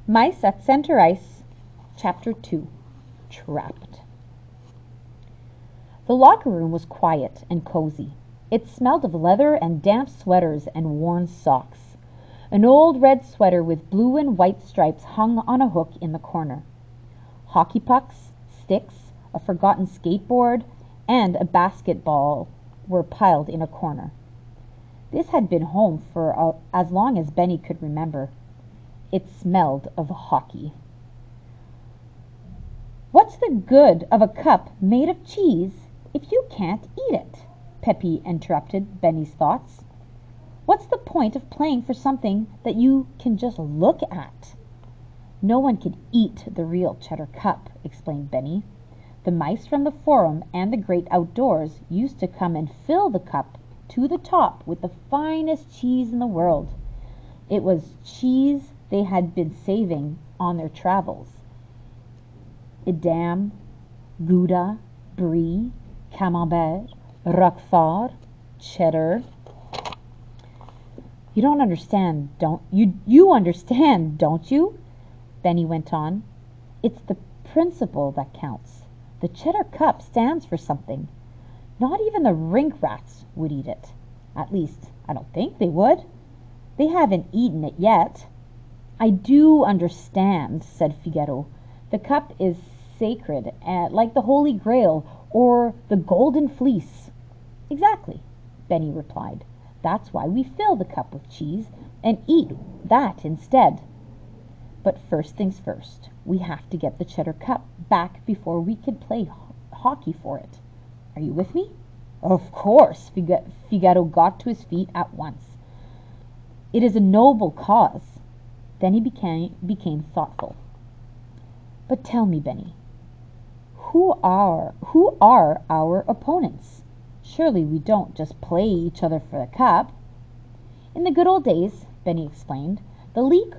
Mice at Center Ice, Chapter 2. Trapped. The locker room was quiet and cozy. It smelled of leather and damp sweaters and worn socks. An old red sweater with blue and white stripes hung on a hook in the corner. Hockey pucks, sticks, a forgotten skateboard, and a basketball were piled in a corner. This had been home for as long as Benny could remember. It smelled of hockey. "What's the good of a cup made of cheese if you can't eat it?" Peppy interrupted Benny's thoughts. "What's the point of playing for something that you can just look at?" "No one can eat the real cheddar cup," explained Benny. "The mice from the forum and the great outdoors used to come and fill the cup to the top with the finest cheese in the world. It was cheese they had been saving on their travels. Edam, Gouda, Brie, Camembert, Roquefort, Cheddar." "You don't understand, don't you? You understand, don't you?" Benny went on. "It's the principle that counts. The cheddar cup stands for something. Not even the rink rats would eat it. At least, I don't think they would. They haven't eaten it yet." "I do understand," said Figaro. "The cup is sacred, like the Holy Grail or the Golden Fleece." "Exactly," Benny replied. "That's why we fill the cup with cheese and eat that instead. But first things first, we have to get the cheddar cup back before we can play hockey for it. Are you with me?" "Of course." Figaro got to his feet at once. "It is a noble cause." Then he became thoughtful. "But tell me, Benny, who are our opponents? Surely we don't just play each other for the cup." "In the good old days," Benny explained, the league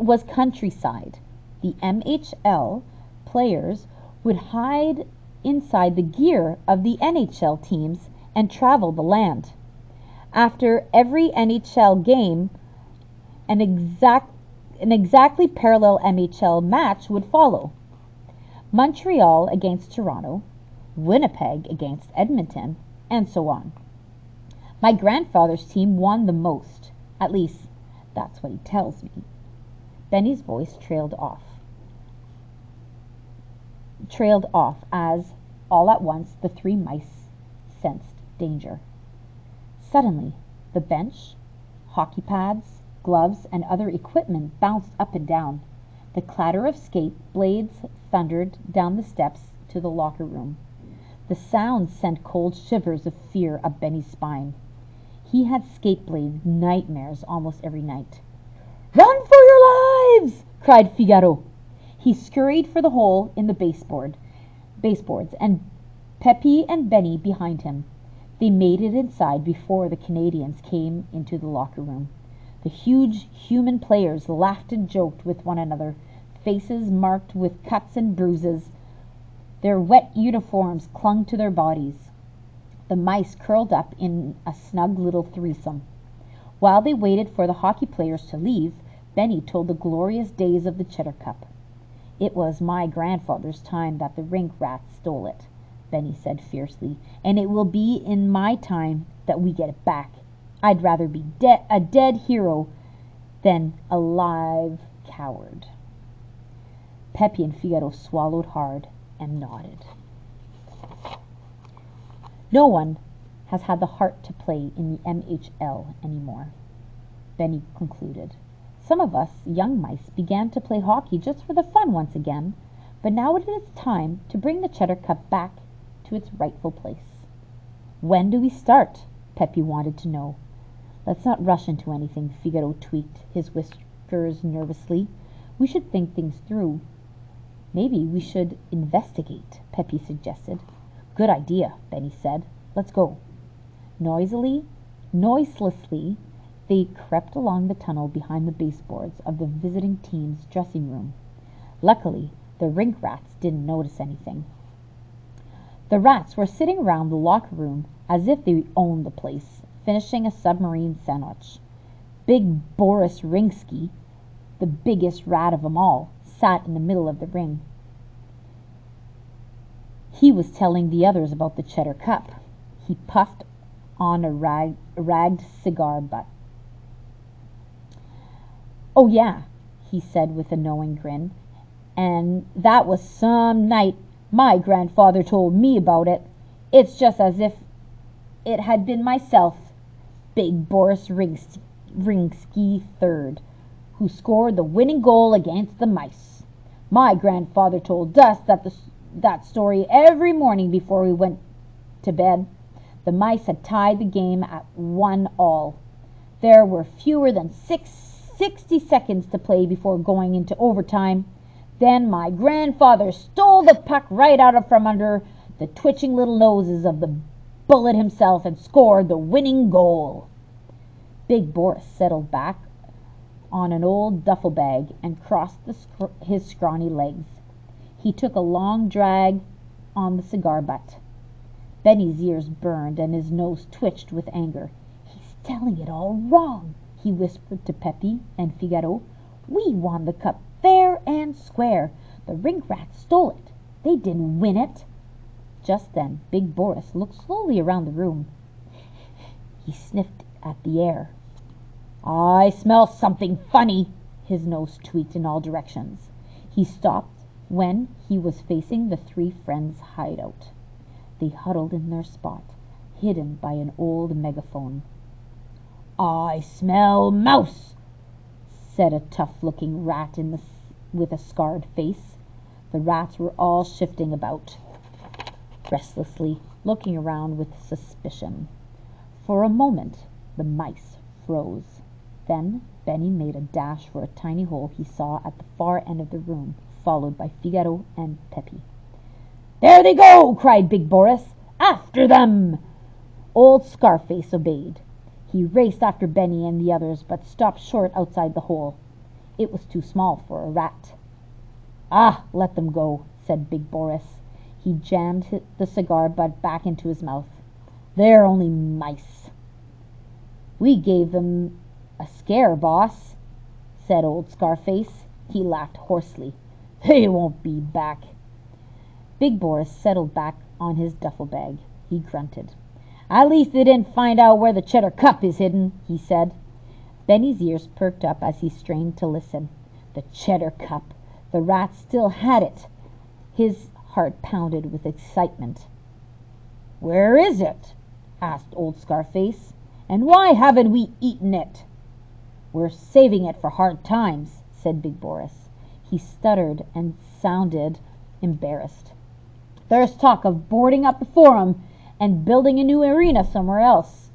was countryside. The MHL players would hide inside the gear of the NHL teams and travel the land. After every NHL game, an exactly parallel MHL match would follow. Montreal against Toronto, Winnipeg against Edmonton, and so on. My grandfather's team won the most. At least, that's what he tells me." Benny's voice trailed off as, all at once, the three mice sensed danger. Suddenly, the bench, hockey pads, gloves, and other equipment bounced up and down. The clatter of skate blades thundered down the steps to the locker room. The sound sent cold shivers of fear up Benny's spine. He had skate blade nightmares almost every night. "Run for your lives!" cried Figaro. He scurried for the hole in the baseboards, and Peppy and Benny behind him. They made it inside before the Canadians came into the locker room. The huge human players laughed and joked with one another, faces marked with cuts and bruises. Their wet uniforms clung to their bodies. The mice curled up in a snug little threesome. While they waited for the hockey players to leave, Benny told the glorious days of the cheddar cup. "It was my grandfather's time that the rink rats stole it," Benny said fiercely, "and it will be in my time that we get it back. I'd rather be a dead hero than a live coward." Peppy and Figaro swallowed hard and nodded. "No one has had the heart to play in the MHL anymore," Benny concluded. "Some of us young mice began to play hockey just for the fun once again, but now it is time to bring the cheddar cup back to its rightful place." "When do we start?" Peppy wanted to know. "Let's not rush into anything," Figaro tweaked his whiskers nervously. "We should think things through." "Maybe we should investigate," Peppy suggested. "Good idea," Benny said. "Let's go." Noiselessly, they crept along the tunnel behind the baseboards of the visiting team's dressing room. Luckily, the rink rats didn't notice anything. The rats were sitting around the locker room as if they owned the place, finishing a submarine sandwich. Big Boris Ringsky, the biggest rat of 'em all, sat in the middle of the ring. He was telling the others about the cheddar cup. He puffed on a ragged cigar butt. "Oh, yeah," he said with a knowing grin, "and that was some night. My grandfather told me about it. It's just as if it had been myself, big Boris Ringsky III, who scored the winning goal against the mice. My grandfather told us that story every morning before we went to bed. The mice had tied the game at 1-1. There were fewer than 60 seconds to play before going into overtime. Then my grandfather stole the puck right out from under the twitching little noses of the bullet himself and scored the winning goal." Big Boris settled back on an old duffel bag and crossed his scrawny legs. He took a long drag on the cigar butt. Benny's ears burned and his nose twitched with anger. "He's telling it all wrong," he whispered to Peppy and Figaro. "We won the cup fair and square. The rink rats stole it. They didn't win it." Just then Big Boris looked slowly around the room. He sniffed at the air. "I smell something funny." His nose tweaked in all directions. He stopped when he was facing the three friends' hideout. They huddled in their spot, hidden by an old megaphone. "I smell mouse," said a tough-looking rat with a scarred face. The rats were all shifting about, restlessly, looking around with suspicion. For a moment the mice froze. Then Benny made a dash for a tiny hole he saw at the far end of the room, followed by Figaro and Peppy. "There they go!" cried Big Boris. "After them!" Old Scarface obeyed. He raced after Benny and the others, but stopped short outside the hole. It was too small for a rat. "Ah, let them go," said Big Boris. He jammed the cigar butt back into his mouth. "They're only mice." "We gave them a scare, boss," said old Scarface. He laughed hoarsely. "They won't be back." Big Boris settled back on his duffel bag. He grunted. "At least they didn't find out where the cheddar cup is hidden," he said. Benny's ears perked up as he strained to listen. The cheddar cup. The rats still had it. His heart pounded with excitement. "Where is it?" asked old Scarface. "And why haven't we eaten it?" "We're saving it for hard times," said Big Boris. He stuttered and sounded embarrassed. "There's talk of boarding up the Forum and building a new arena somewhere else.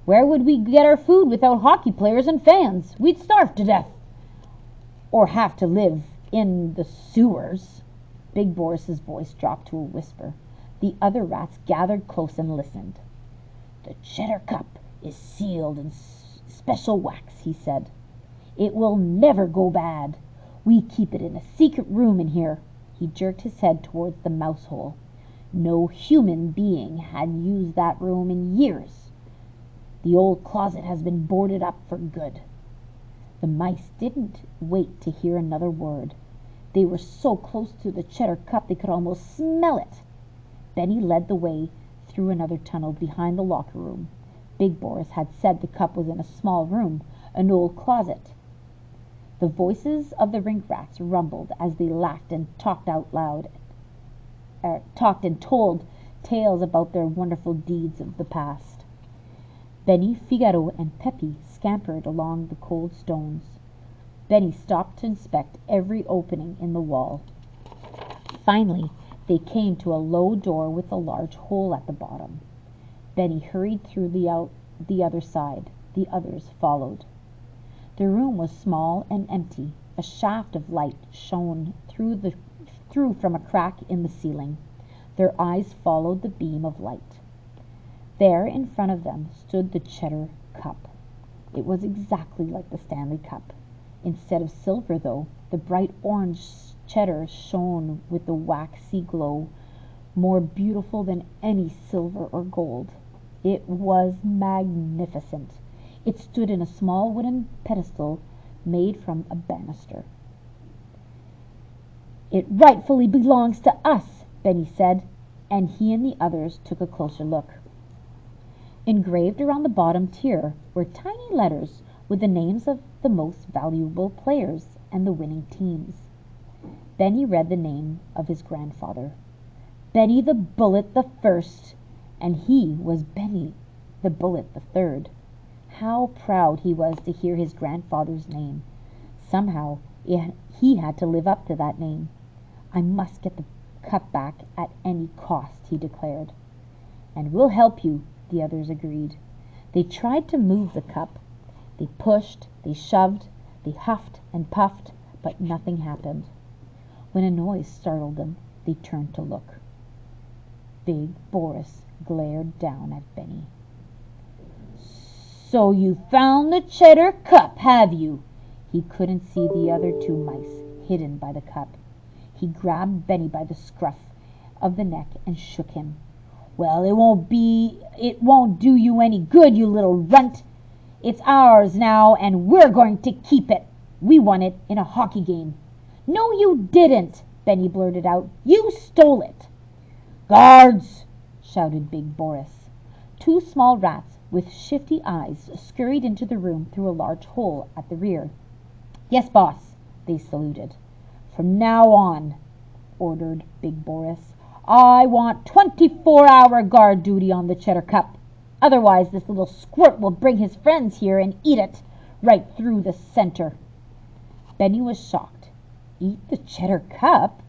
Where would we get our food without hockey players and fans? We'd starve to death. Or have to live in the sewers." Big Boris's voice dropped to a whisper. The other rats gathered close and listened. "The cheddar cup is sealed in special wax," he said. "It will never go bad. We keep it in a secret room in here." He jerked his head towards the mouse hole. No human being had used that room in years. The old closet has been boarded up for good. The mice didn't wait to hear another word. They were so close to the cheddar cup they could almost smell it. Benny led the way through another tunnel behind the locker room. Big Boris had said the cup was in a small room, an old closet. The voices of the rink rats rumbled as they laughed and talked out loud, talked and told tales about their wonderful deeds of the past. Benny, Figaro, and Peppy scampered along the cold stones. Benny stopped to inspect every opening in the wall. Finally, they came to a low door with a large hole at the bottom. Benny hurried through the other side. The others followed. The room was small and empty. A shaft of light shone through from a crack in the ceiling. Their eyes followed the beam of light. There in front of them stood the cheddar cup. It was exactly like the Stanley Cup. Instead of silver, though, the bright orange cheddar shone with the waxy glow, more beautiful than any silver or gold. It was magnificent. It stood in a small wooden pedestal made from a banister. "It rightfully belongs to us," Benny said, and he and the others took a closer look. Engraved around the bottom tier were tiny letters with the names of the most valuable players and the winning teams. Benny read the name of his grandfather, Benny the Bullet the First, and he was Benny the Bullet the Third. How proud he was to hear his grandfather's name. Somehow he had to live up to that name. "I must get the cup back at any cost," he declared. "And we'll help you," the others agreed. They tried to move the cup. They pushed, they shoved, they huffed and puffed, but nothing happened. When a noise startled them, they turned to look. Big Boris glared down at Benny. "So you found the cheddar cup, have you?" He couldn't see the other two mice hidden by the cup. He grabbed Benny by the scruff of the neck and shook him. "Well, it won't do you any good, you little runt. It's ours now, and we're going to keep it. We won it in a hockey game." "No, you didn't," Benny blurted out. "You stole it." "Guards!" shouted Big Boris. Two small rats with shifty eyes scurried into the room through a large hole at the rear. "Yes, boss," they saluted. "From now on," ordered Big Boris, "I want 24-hour guard duty on the cheddar cup. Otherwise this little squirt will bring his friends here and eat it right through the center." Benny was shocked. "Eat the cheddar cup?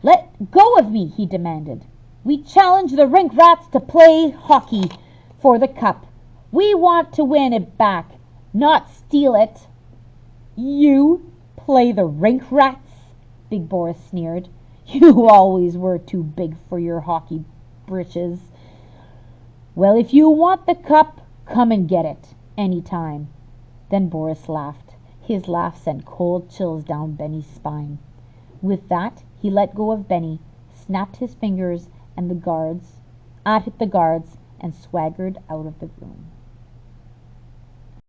Let go of me," he demanded. "We challenge the rink rats to play hockey for the cup. We want to win it back, not steal it." "You play the rink rats?" Big Boris sneered. "You always were too big for your hockey britches. Well, if you want the cup, come and get it, any time." Then Boris laughed. His laugh sent cold chills down Benny's spine. With that, he let go of Benny, snapped his fingers at the guards, and swaggered out of the room.